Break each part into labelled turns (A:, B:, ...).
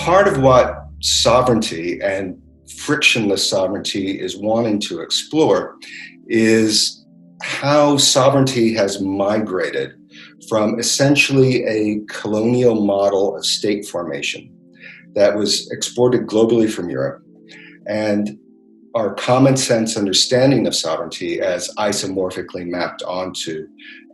A: part of what sovereignty and frictionless sovereignty is wanting to explore is how sovereignty has migrated from essentially a colonial model of state formation that was exported globally from Europe, and our common sense understanding of sovereignty as isomorphically mapped onto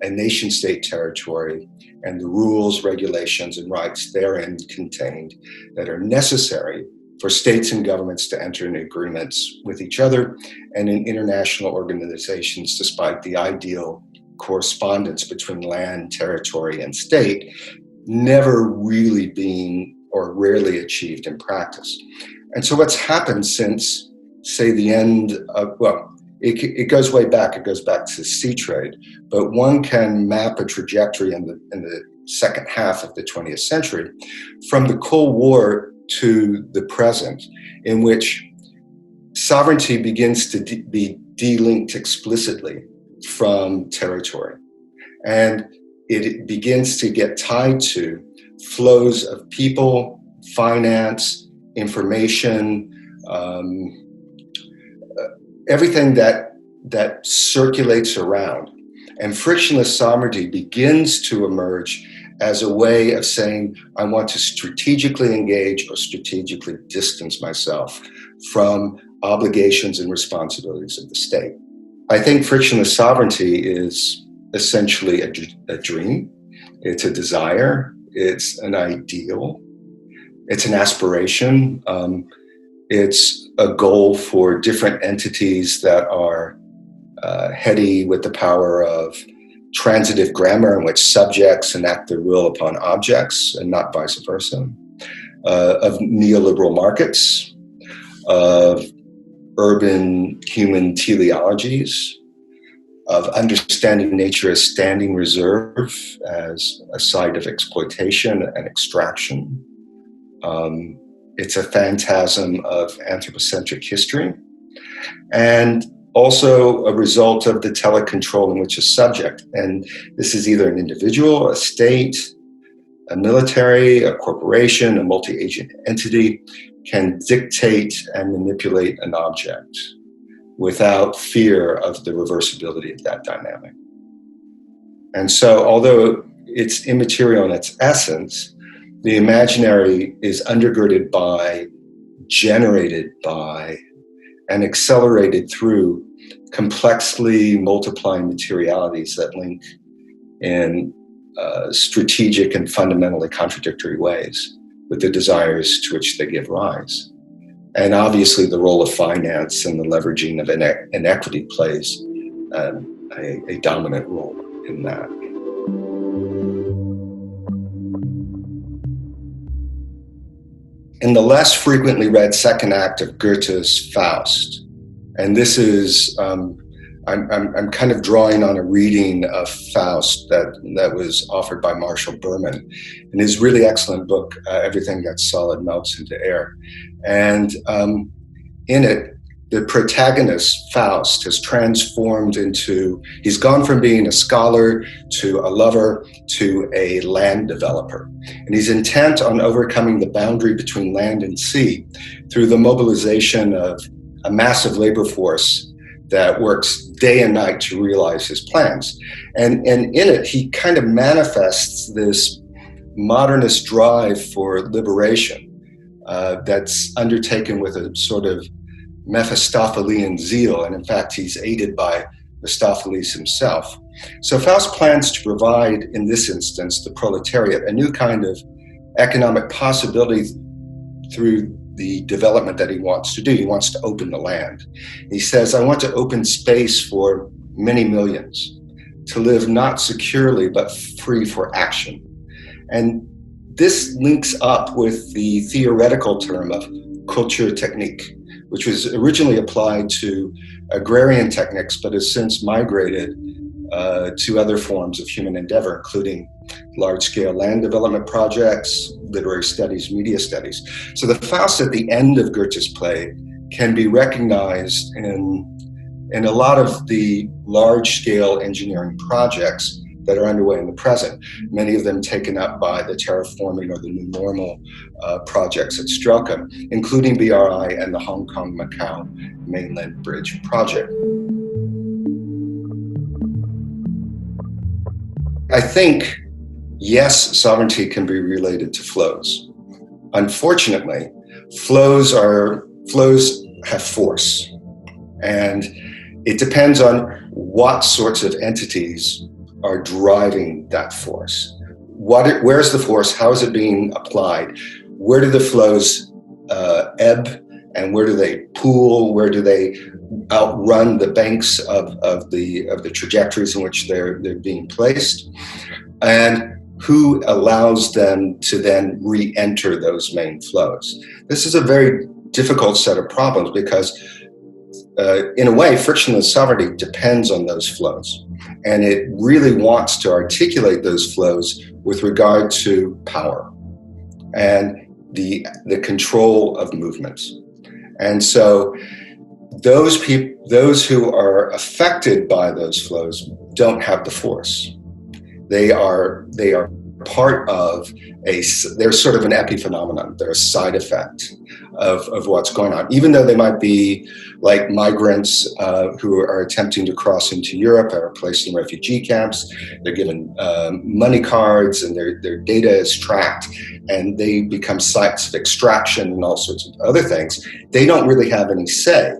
A: a nation state territory and the rules, regulations, and rights therein contained that are necessary for states and governments to enter into agreements with each other and in international organizations, despite the ideal correspondence between land, territory, and state never really being or rarely achieved in practice. And so what's happened since, say, the end of, well, it goes way back. It goes back to sea trade, but one can map a trajectory in the second half of the 20th century from the Cold War to the present, in which sovereignty begins to be delinked explicitly from territory. And it begins to get tied to flows of people, finance, information, everything that circulates around. And frictionless sovereignty begins to emerge as a way of saying, I want to strategically engage or strategically distance myself from obligations and responsibilities of the state. I think frictionless sovereignty is essentially a dream. It's a desire. It's an ideal. It's an aspiration. It's a goal for different entities that are heady with the power of transitive grammar in which subjects enact their will upon objects and not vice versa, of neoliberal markets, of urban human teleologies, of understanding nature as standing reserve, as a site of exploitation and extraction. It's a phantasm of anthropocentric history, and also a result of the telecontrol in which a subject, and this is either an individual, a state, a military, a corporation, a multi-agent entity, can dictate and manipulate an object without fear of the reversibility of that dynamic. And so, although it's immaterial in its essence, the imaginary is undergirded by, generated by, and accelerated through complexly multiplying materialities that link in strategic and fundamentally contradictory ways with the desires to which they give rise. And obviously the role of finance and the leveraging of inequity plays a dominant role in that. In the less frequently read second act of Goethe's Faust, and this is, I'm kind of drawing on a reading of Faust that was offered by Marshall Berman in his really excellent book, Everything That's Solid Melts into Air. And in it, the protagonist, Faust, has transformed into, he's gone from being a scholar to a lover to a land developer. And he's intent on overcoming the boundary between land and sea through the mobilization of a massive labor force that works day and night to realize his plans. And in it, he kind of manifests this modernist drive for liberation that's undertaken with a sort of Mephistophelian zeal, and in fact, he's aided by Mephistopheles himself. So Faust plans to provide, in this instance, the proletariat, a new kind of economic possibility through the development that he wants to do. He wants to open the land. He says, I want to open space for many millions to live not securely, but free for action. And this links up with the theoretical term of Kulturtechnik, which was originally applied to agrarian techniques, but has since migrated to other forms of human endeavor, including large-scale land development projects, literary studies, media studies. So the Faust at the end of Goethe's play can be recognized in a lot of the large-scale engineering projects that are underway in the present, many of them taken up by the terraforming or the new normal projects at Strelka, including BRI and the Hong Kong-Macau mainland bridge project. I think, yes, sovereignty can be related to flows. Unfortunately, flows have force, and it depends on what sorts of entities are driving that force. Where's the force? How is it being applied? Where do the flows ebb, and where do they pool? Where do they outrun the banks of the trajectories in which they're being placed? And who allows them to then re-enter those main flows? This is a very difficult set of problems because in a way, frictionless sovereignty depends on those flows. And it really wants to articulate those flows with regard to power and the control of movements. And so those who are affected by those flows don't have the force. They are part of they're sort of an epiphenomenon. They're a side effect of what's going on. Even though they might be like migrants who are attempting to cross into Europe, are placed in refugee camps, they're given money cards and their data is tracked and they become sites of extraction and all sorts of other things. They don't really have any say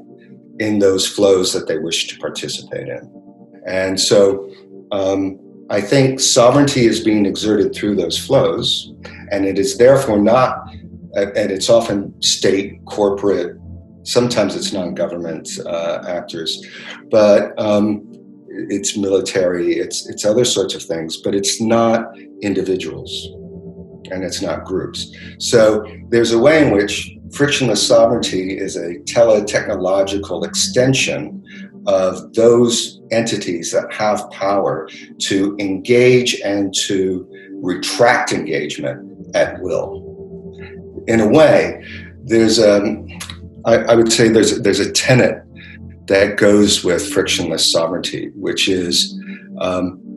A: in those flows that they wish to participate in. And so I think sovereignty is being exerted through those flows, and it is therefore not, and it's often state, corporate, sometimes it's non-government actors, but it's military, it's other sorts of things, but it's not individuals and it's not groups. So there's a way in which frictionless sovereignty is a teletechnological extension of those entities that have power to engage and to retract engagement at will. In a way, I would say there's a tenet that goes with frictionless sovereignty, which is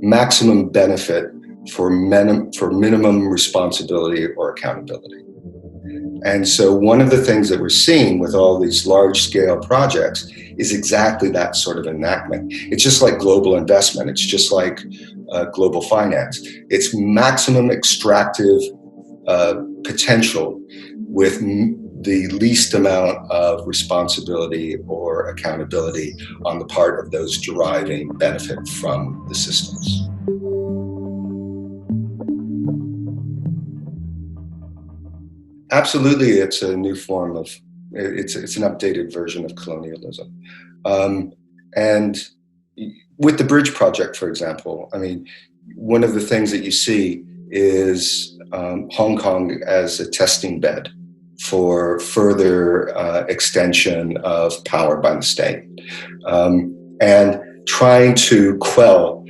A: maximum benefit for minimum responsibility or accountability. And so one of the things that we're seeing with all these large-scale projects is exactly that sort of enactment. It's just like global investment. It's just like global finance. It's maximum extractive potential with the least amount of responsibility or accountability on the part of those deriving benefit from the systems. Absolutely, it's a new form of, it's an updated version of colonialism. And with the bridge project, for example, I mean, one of the things that you see is Hong Kong as a testing bed for further extension of power by the state, and trying to quell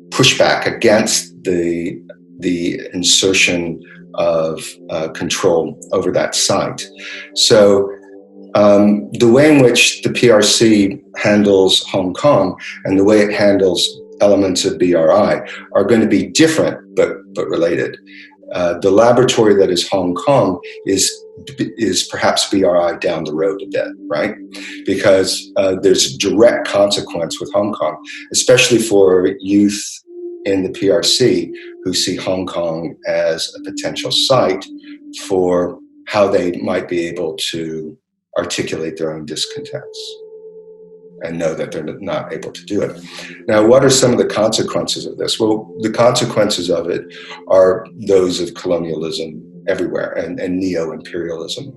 A: pushback against the insertion of control over that site. So the way in which the PRC handles Hong Kong and the way it handles elements of BRI are going to be different but related. The laboratory that is Hong Kong is perhaps BRI down the road a bit, right? Because there's direct consequence with Hong Kong, especially for youth in the PRC who see Hong Kong as a potential site for how they might be able to articulate their own discontents and know that they're not able to do it. Now, what are some of the consequences of this? Well, the consequences of it are those of colonialism everywhere and neo-imperialism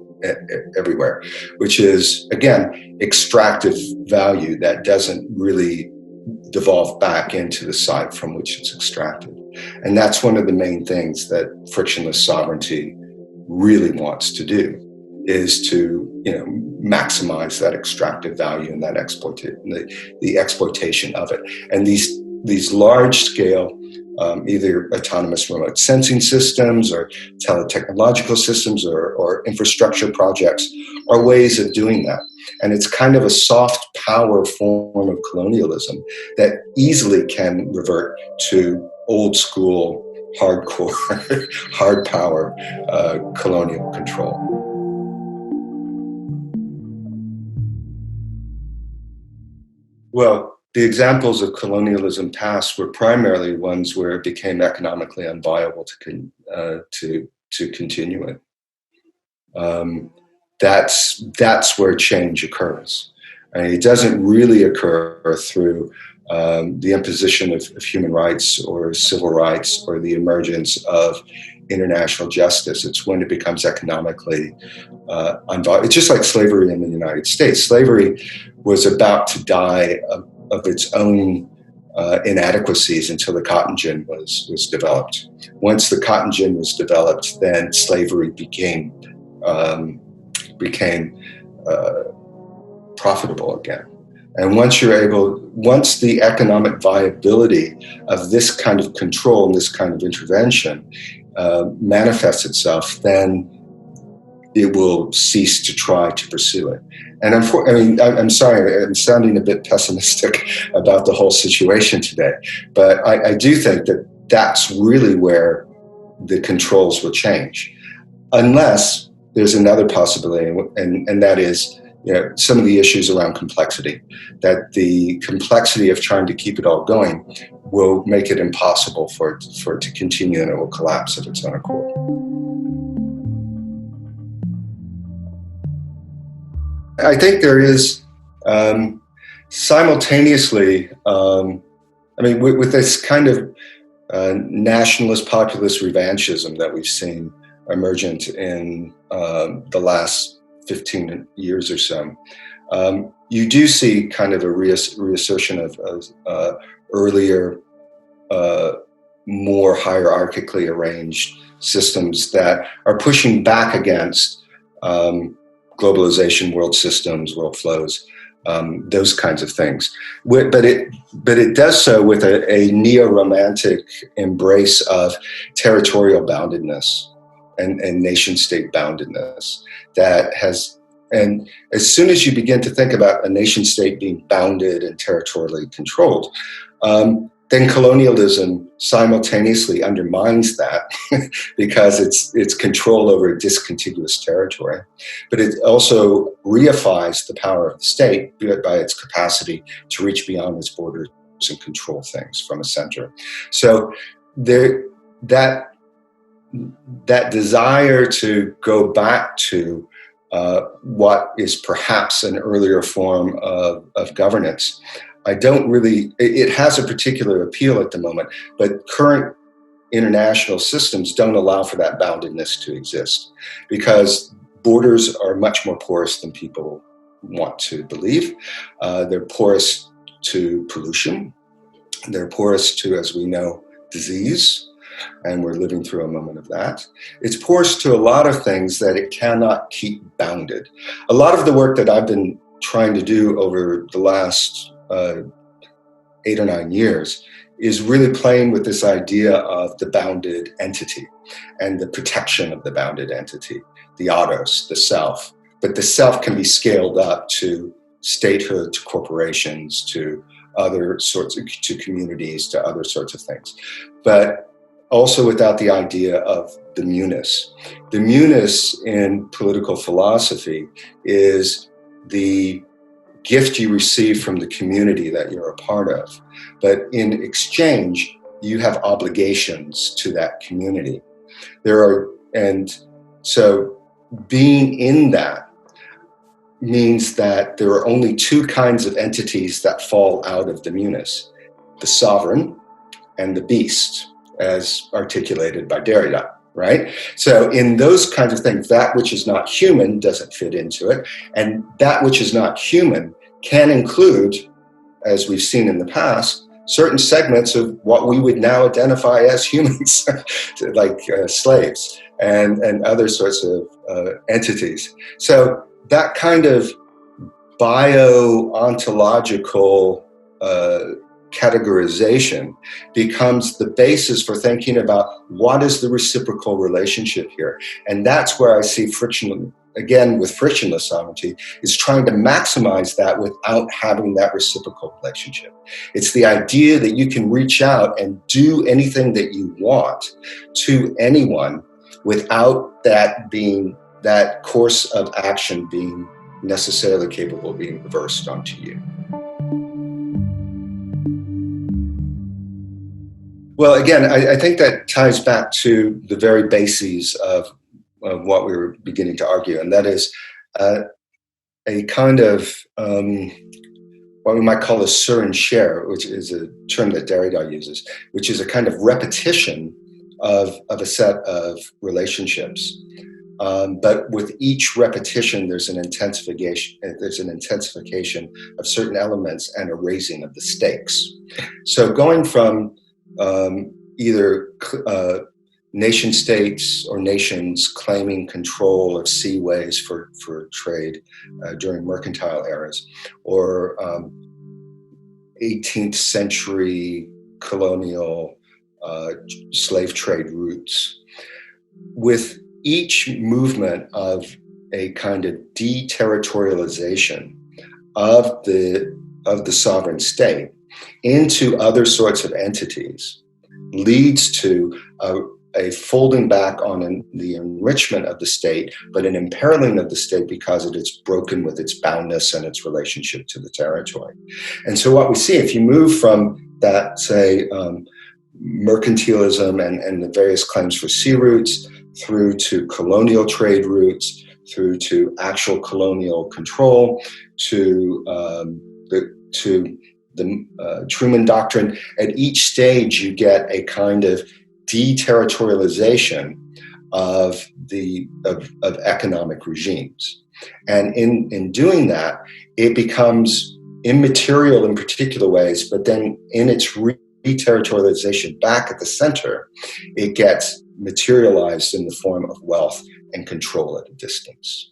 A: everywhere, which is, again, extractive value that doesn't really devolve back into the site from which it's extracted. And that's one of the main things that frictionless sovereignty really wants to do, is to maximize that extractive value and that the exploitation of it. And these large scale either autonomous remote sensing systems or teletechnological systems or infrastructure projects are ways of doing that. And it's kind of a soft power form of colonialism that easily can revert to old school, hardcore, hard power colonial control. Well, the examples of colonialism past were primarily ones where it became economically unviable to continue it. That's where change occurs. And it doesn't really occur through the imposition of human rights or civil rights or the emergence of international justice. It's when it becomes economically unviable. It's just like slavery in the United States. Slavery was about to die of its own inadequacies until the cotton gin was developed. Once the cotton gin was developed, then slavery became profitable again. And once the economic viability of this kind of control and this kind of intervention manifests itself, then it will cease to try to pursue it. And I'm sorry, I'm sounding a bit pessimistic about the whole situation today, but I do think that that's really where the controls will change, unless there's another possibility, and that is, some of the issues around complexity, that the complexity of trying to keep it all going will make it impossible for it to continue, and it will collapse of its own accord. I think there is simultaneously, with this kind of nationalist populist revanchism that we've seen emergent in the last 15 years or so, you do see kind of a reassertion of earlier, more hierarchically arranged systems that are pushing back against globalization, world systems, world flows, those kinds of things. But it does so with a neo-romantic embrace of territorial boundedness and nation-state boundedness that has, and as soon as you begin to think about a nation-state being bounded and territorially controlled, then colonialism simultaneously undermines that because it's control over discontiguous territory. But it also reifies the power of the state by its capacity to reach beyond its borders and control things from a center. So that desire to go back to what is perhaps an earlier form of governance, it has a particular appeal at the moment, but current international systems don't allow for that boundedness to exist because borders are much more porous than people want to believe. They're porous to pollution. They're porous to, as we know, disease, and we're living through a moment of that. It's porous to a lot of things that it cannot keep bounded. A lot of the work that I've been trying to do over the last 8 or 9 years is really playing with this idea of the bounded entity and the protection of the bounded entity, the autos, the self. But the self can be scaled up to statehood, to corporations, to other sorts of, to communities, to other sorts of things. But also without the idea of the munus. The munus in political philosophy is the gift you receive from the community that you're a part of. But in exchange, you have obligations to that community. And so being in that means that there are only 2 kinds of entities that fall out of the munus: the sovereign and the beast, as articulated by Derrida. Right? So in those kinds of things, that which is not human doesn't fit into it. And that which is not human can include, as we've seen in the past, certain segments of what we would now identify as humans, like slaves and other sorts of entities. So that kind of bio-ontological categorization becomes the basis for thinking about what is the reciprocal relationship here. And that's where I see friction, again, with frictionless sovereignty, is trying to maximize that without having that reciprocal relationship. It's the idea that you can reach out and do anything that you want to anyone without that course of action being necessarily capable of being reversed onto you. Well, again, I think that ties back to the very bases of what we were beginning to argue, and that is a kind of what we might call a surenchère, which is a term that Derrida uses, which is a kind of repetition of a set of relationships. But with each repetition, there's an intensification. Of certain elements and a raising of the stakes. So going from either nation states or nations claiming control of seaways for trade during mercantile eras, or 18th century colonial slave trade routes, with each movement of a kind of deterritorialization of the sovereign state into other sorts of entities leads to a folding back on the enrichment of the state, but an imperiling of the state because it is broken with its boundness and its relationship to the territory. And so what we see, if you move from that, say, mercantilism and the various claims for sea routes, through to colonial trade routes, through to actual colonial control, to the Truman Doctrine, at each stage you get a kind of deterritorialization of economic regimes. And in doing that, it becomes immaterial in particular ways, but then in its deterritorialization back at the center, it gets materialized in the form of wealth and control at a distance.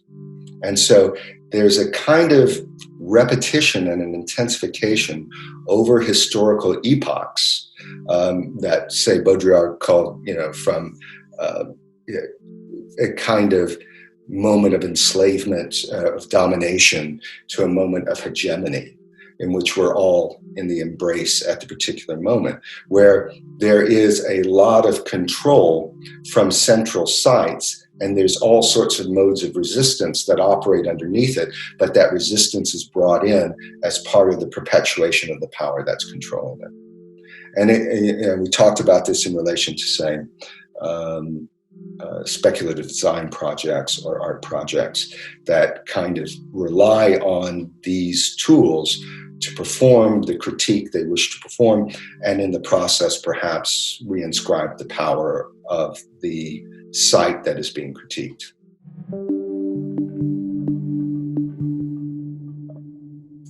A: And so there's a kind of repetition and an intensification over historical epochs that, say, Baudrillard called, from a kind of moment of enslavement, of domination, to a moment of hegemony, in which we're all in the embrace at the particular moment, where there is a lot of control from central sites, and there's all sorts of modes of resistance that operate underneath it, but that resistance is brought in as part of the perpetuation of the power that's controlling it. And we talked about this in relation to, say, speculative design projects or art projects that kind of rely on these tools to perform the critique they wish to perform, and in the process perhaps reinscribe the power of the site that is being critiqued.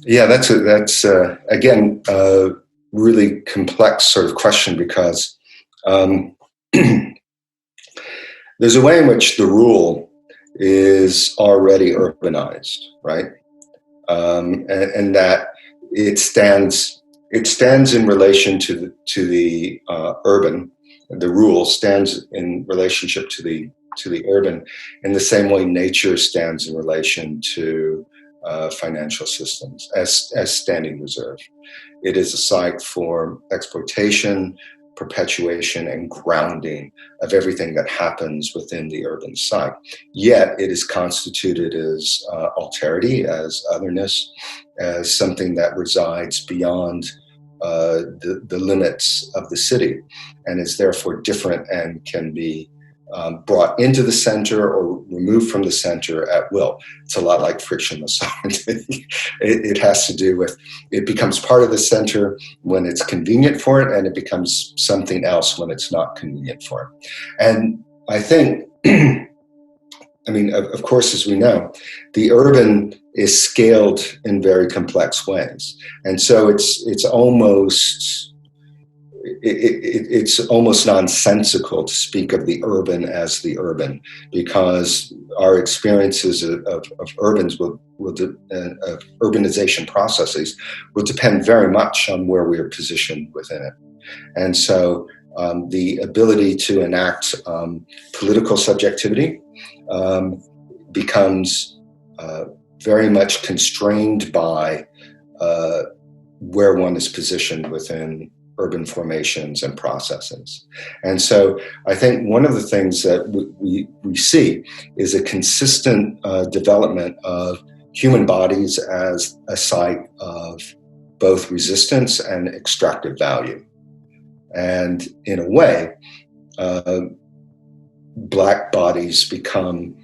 A: Yeah, that's again a really complex sort of question, because there's a way in which the rule is already urbanized, right? And that it stands in relation to the urban. The rule stands in relationship to the urban, in the same way nature stands in relation to financial systems as standing reserve. It is a site for exploitation, perpetuation, and grounding of everything that happens within the urban site. Yet it is constituted as alterity, as otherness, as something that resides beyond the limits of the city, and is therefore different and can be brought into the center or removed from the center at will. It's a lot like frictionless sovereignty. It has to do with, it becomes part of the center when it's convenient for it, and it becomes something else when it's not convenient for it. And I think, I mean, of course, as we know, the urban is scaled in very complex ways. And so it's almost it's almost nonsensical to speak of the urban as the urban, because our experiences of urbans of urbanization processes will depend very much on where we are positioned within it. And so the ability to enact political subjectivity becomes very much constrained by where one is positioned within urban formations and processes. And so I think one of the things that we see is a consistent development of human bodies as a site of both resistance and extractive value. And in a way, Black bodies become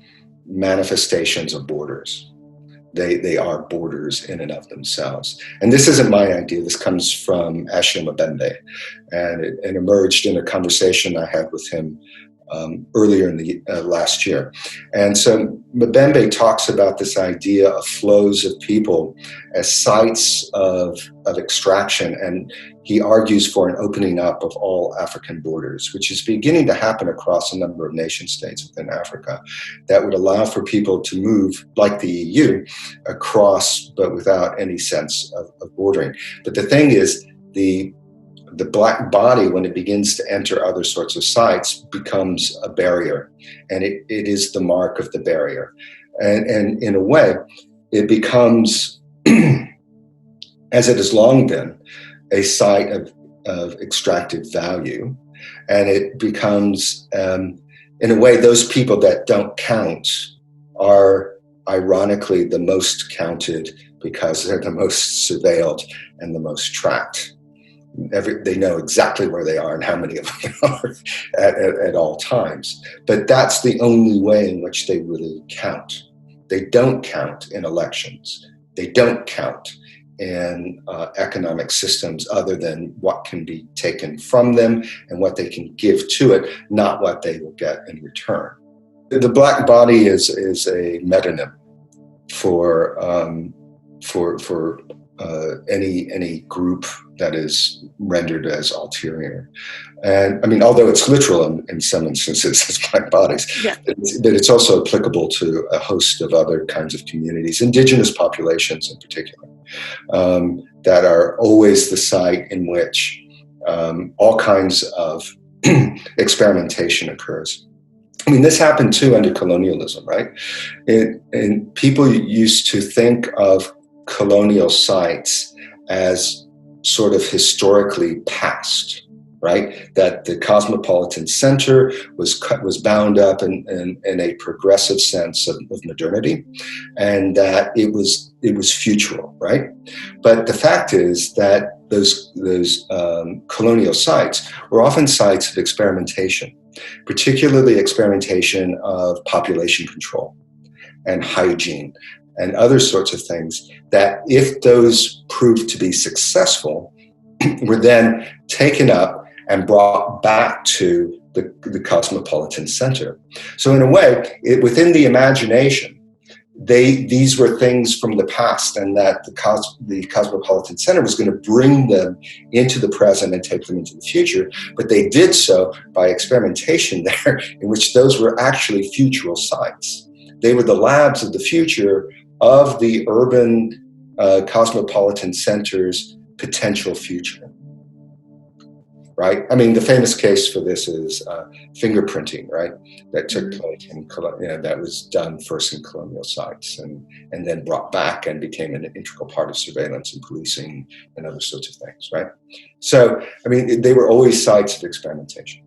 A: manifestations of borders. They are borders in and of themselves. And this isn't my idea. This comes from Ashio Mbembe, and it emerged in a conversation I had with him earlier in the last year. And so Mbembe talks about this idea of flows of people as sites of extraction, and he argues for an opening up of all African borders, which is beginning to happen across a number of nation states within Africa, that would allow for people to move, like the EU, across, but without any sense of bordering. But the thing is, the Black body, when it begins to enter other sorts of sites, becomes a barrier, and it is the mark of the barrier. And in a way, it becomes, as it has long been, a site of extractive value. And it becomes, in a way, those people that don't count are ironically the most counted because they're the most surveilled and the most tracked. They know exactly where they are and how many of them are at all times. But that's the only way in which they really count. They don't count in elections. They don't count in economic systems other than what can be taken from them and what they can give to it, not what they will get in return. The Black body is a metonym for any group that is rendered as ulterior. And I mean, although it's literal in some instances as Black bodies,
B: yeah.
A: but it's also applicable to a host of other kinds of communities, indigenous populations in particular, that are always the site in which all kinds of experimentation occurs. I mean, this happened too under colonialism, right? And people used to think of colonial sites as sort of historically past, right? That the cosmopolitan center was bound up in a progressive sense of modernity, and that it was futural, right? But the fact is that those colonial sites were often sites of experimentation, particularly experimentation of population control and hygiene and other sorts of things that, if those proved to be successful, were then taken up and brought back to the cosmopolitan center. So in a way, within the imagination, these were things from the past, and that the cosmopolitan center was going to bring them into the present and take them into the future. But they did so by experimentation there, in which those were actually futural sites. They were the labs of the future of the urban cosmopolitan center's potential future, right? I mean, the famous case for this is fingerprinting, right? That took place that was done first in colonial sites and then brought back and became an integral part of surveillance and policing and other sorts of things, right? So, I mean, they were always sites of experimentation.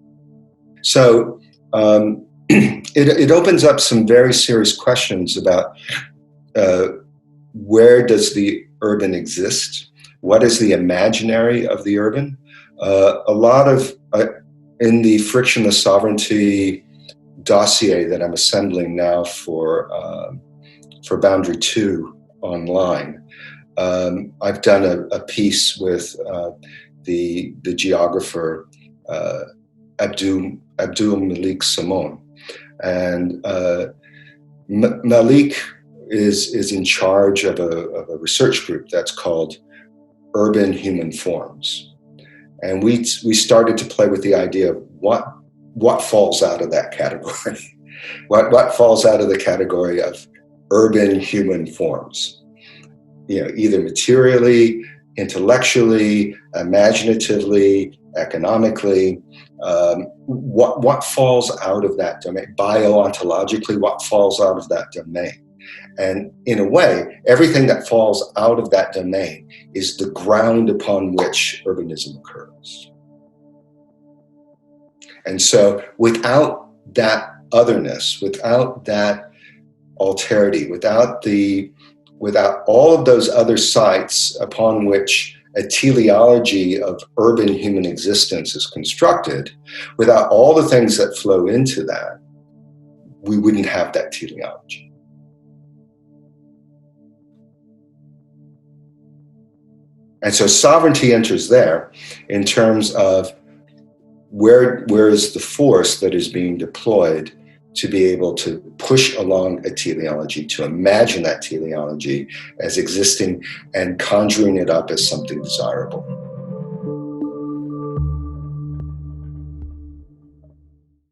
A: So it opens up some very serious questions about where does the urban exist? What is the imaginary of the urban? A lot of, in the Frictionless Sovereignty dossier that I'm assembling now for Boundary 2 online, I've done a piece with the geographer Abdul Malik Simon. And Malik is in charge of a research group that's called Urban Human Forms. And we started to play with the idea of what falls out of that category. What falls out of the category of urban human forms, either materially, intellectually, imaginatively, economically. What falls out of that domain? Bioontologically, what falls out of that domain? And in a way, everything that falls out of that domain is the ground upon which urbanism occurs. And so without that otherness, without that alterity, without all of those other sites upon which a teleology of urban human existence is constructed, without all the things that flow into that, we wouldn't have that teleology. And so sovereignty enters there in terms of where is the force that is being deployed to be able to push along a teleology, to imagine that teleology as existing and conjuring it up as something desirable.